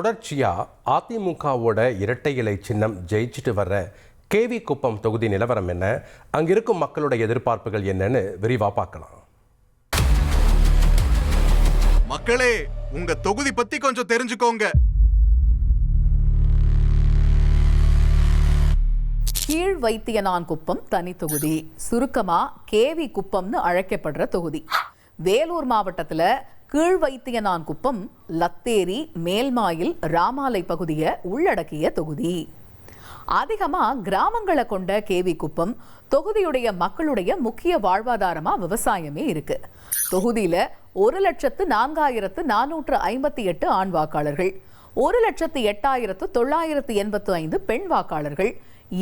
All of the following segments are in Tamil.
தொடர்ச்சியா அதிமுகவோட இரட்டை இலை சின்னம் ஜெயிச்சுட்டு வர்ற கேவி குப்பம் தொகுதி நிலவரம் என்ன, அங்கிருக்கும் மக்களோட எதிர்பார்ப்புகள் என்னன்னு விரிவா பார்க்கலாம். மக்களே, உங்க தொகுதி பத்தி கொஞ்சம் தெரிஞ்சுக்கோங்க. கீழ் வைத்தியனான்குப்பம் தனி தொகுதி, சுருக்கமா கேவி குப்பம்னு அழைக்கப்படுற தொகுதி. வேலூர் மாவட்டத்துல கீழ் வைத்தியனான்குப்பம், லத்தேரி, மேல்மாயில், ராமாலை பகுதியை உள்ளடக்கிய தொகுதி. அதிகமா கிராமங்களை கொண்ட கேவி குப்பம் தொகுதியுடைய மக்களுடைய முக்கிய வாழ்வாதாரமா விவசாயமே இருக்கு. தொகுதியில 1,04,458 ஆண் வாக்காளர்கள், 1,08,985 பெண் வாக்காளர்கள்,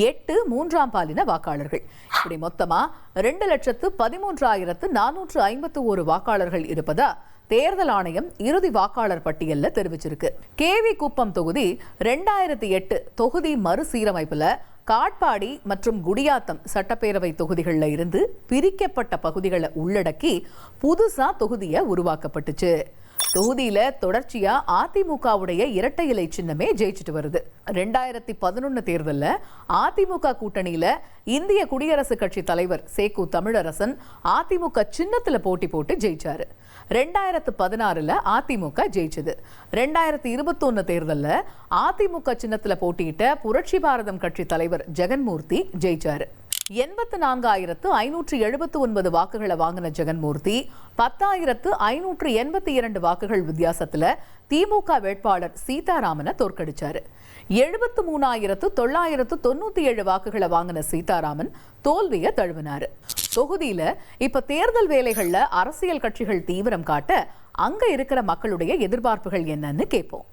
8 மூன்றாம் பாலின வாக்காளர்கள், இப்படி மொத்தமா 2,13,451 வாக்காளர்கள் இருப்பதா தேர்தல் ஆணையம் இறுதி வாக்காளர் பட்டியல்ல தெரிவிச்சிருக்கு. கேவி குப்பம் தொகுதி 2008 தொகுதி மறுசீரமைப்புல காட்பாடி மற்றும் குடியாத்தம் சட்டப்பேரவை தொகுதிகளில் இருந்து பிரிக்கப்பட்ட பகுதிகளை உள்ளடக்கி புதுசா தொகுதியை உருவாக்கப்பட்டுச்சு. தொகுதியில தொடர்ச்சியா அதிமுகவுடைய இரட்டை இலை சின்னமே ஜெயிச்சுட்டு வருது. 2011 தேர்தல்ல அதிமுக கூட்டணியில இந்திய குடியரசுக் கட்சி தலைவர் சேக்கு தமிழரசன் அதிமுக சின்னத்துல போட்டி போட்டு ஜெயிச்சாரு. 2016 அதிமுக ஜெயிச்சது. 2021 தேர்தல்ல அதிமுக சின்னத்துல போட்டியிட்ட புரட்சி பாரதம் கட்சி தலைவர் ஜெகன்மூர்த்தி ஜெயிச்சாரு. 84,579 வாக்குகளை வாங்கின ஜெகன்மூர்த்தி 10,582 வாக்குகள் வித்தியாசத்துல திமுக வேட்பாளர் சீதாராமனை தோற்கடிச்சாரு. 73,997 வாக்குகளை வாங்கின சீதாராமன் தோல்வியை தழுவினாரு. தொகுதியில இப்ப தேர்தல் வேலைகள்ல அரசியல் கட்சிகள் தீவிரம் காட்ட அங்க இருக்கிற மக்களுடைய எதிர்பார்ப்புகள் என்னன்னு கேட்போம்.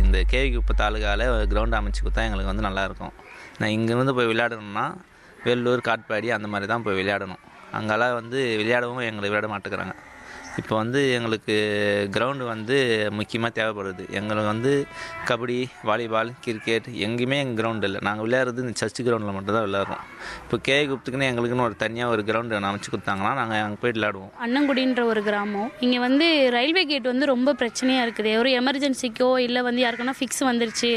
இந்த கேவி குப்பம் தாலுகாவில் கிரவுண்ட் அமைச்சு கொடுத்தா எங்களுக்கு வந்து நல்லாயிருக்கும். நான் இங்கேருந்து போய் விளையாடணும்னா வேலூர், காட்பாடி அந்த மாதிரி தான் போய் விளையாடணும். அங்கெல்லாம் வந்து விளையாடவும் எங்களை விளையாட மாட்டேங்கிறாங்க. இப்போ வந்து எங்களுக்கு கிரவுண்டு வந்து முக்கியமாக தேவைப்படுது. எங்களுக்கு வந்து கபடி, வாலிபால், கிரிக்கெட் எங்கேயுமே எங்கள் கிரவுண்டு இல்லை. நாங்கள் விளையாடுறது இந்த சர்ச் கிரவுண்டில் மட்டும்தான் விளையாடுறோம். இப்போ கேவி குப்பத்துக்குன்னு எங்களுக்குன்னு ஒரு தனியாக ஒரு கிரவுண்டு அமைச்சு கொடுத்தாங்கன்னா நாங்கள் அங்கே போய் விளையாடுவோம். அன்னங்குடின்ற ஒரு கிராமம். இங்கே வந்து ரயில்வே கேட் வந்து ரொம்ப பிரச்சனையாக இருக்குது. ஒரு எமர்ஜென்சிக்கோ இல்லை வந்து யாருக்குன்னா ஃபிக்ஸ் வந்துருச்சு,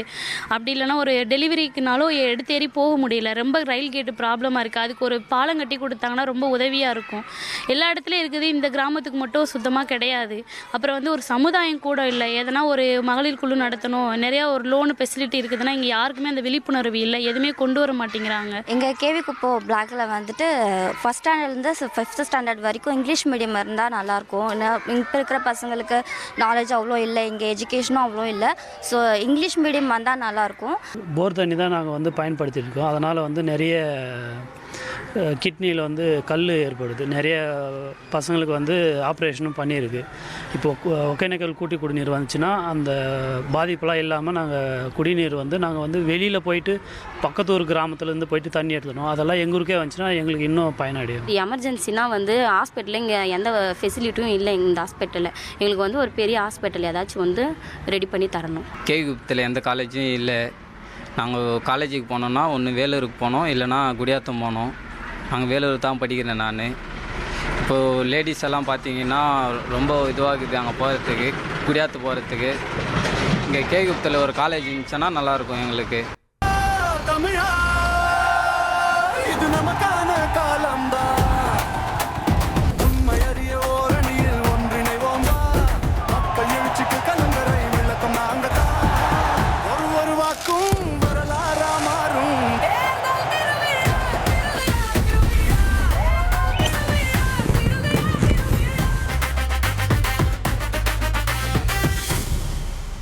அப்படி இல்லைனா ஒரு டெலிவரிக்குனாலும் எடுத்தேறி போக முடியல. ரொம்ப ரயில் கேட்டு ப்ராப்ளமாக இருக்குது. அதுக்கு ஒரு பாலம் கட்டி கொடுத்தாங்கன்னா ரொம்ப உதவியாக இருக்கும். எல்லா இடத்துலையும் இருக்குது, இந்த கிராமத்துக்கு மட்டும் சுத்தமாக கிடையாது. அப்புறம் வந்து ஒரு சமுதாயம் கூட இல்லை. எதனா ஒரு மகளிர் குழு நடத்தணும், நிறையா ஒரு லோனு ஃபெசிலிட்டி இருக்குதுன்னா இங்கே யாருக்குமே அந்த விழிப்புணர்வு இல்லை, எதுவுமே கொண்டு வர மாட்டேங்கிறாங்க. எங்கள் கேவி குப்பம் பிளாக்ல வந்துட்டு ஃபஸ்ட் ஸ்டாண்டர்ட்லேருந்து 5th ஸ்டாண்டர்ட் வரைக்கும் இங்கிலீஷ் மீடியம் இருந்தால் நல்லாயிருக்கும். இப்போ இருக்கிற பசங்களுக்கு நாலேஜ் அவ்வளோ இல்லை, இங்கே எஜுகேஷனும் அவ்வளோ இல்லை. ஸோ இங்கிலீஷ் மீடியம் வந்தால் நல்லாயிருக்கும். போர் தண்ணி தான் நாங்கள் வந்து பயன்படுத்தியிருக்கோம். அதனால் வந்து நிறைய கிட்னியில் வந்து கல் ஏற்படுது. நிறைய பசங்களுக்கு வந்து ஆப்ரேஷனும் பண்ணியிருக்கு. இப்போது ஒகேனக்கல் கூட்டி குடிநீர் வந்துச்சுன்னா அந்த பாதிப்பெலாம் இல்லாமல் நாங்கள் குடிநீர் வந்து நாங்கள் வந்து வெளியில் போயிட்டு பக்கத்தூர் கிராமத்துலேருந்து போயிட்டு தண்ணி எடுத்துக்கணும். அதெல்லாம் எங்கள் ஊருக்கே வந்துச்சுன்னா எங்களுக்கு இன்னும் பயனடையும். எமர்ஜென்சினா வந்து ஹாஸ்பிட்டலில் இங்கே எந்த ஃபெசிலிட்டியும் இல்லை. இந்த ஹாஸ்பிட்டலில் எங்களுக்கு வந்து ஒரு பெரிய ஹாஸ்பிட்டல் ஏதாச்சும் வந்து ரெடி பண்ணி தரணும். கேவி குப்பத்தில் எந்த காலேஜும் இல்லை. நாங்கள் காலேஜுக்கு போனோன்னா ஒன்று வேலூருக்கு போனோம், இல்லைனா குடியாத்தம் போனோம். நாங்கள் வேலூர் தான் படிக்கிறேன் நான். இப்போது லேடிஸ் எல்லாம் பார்த்தீங்கன்னா ரொம்ப இதுவாகுது அங்கே போகிறதுக்கு, குடியாத்து போகிறதுக்கு. இங்கே கேவி குப்பத்தில் ஒரு காலேஜ் இருந்துச்சுன்னா நல்லாயிருக்கும் எங்களுக்கு.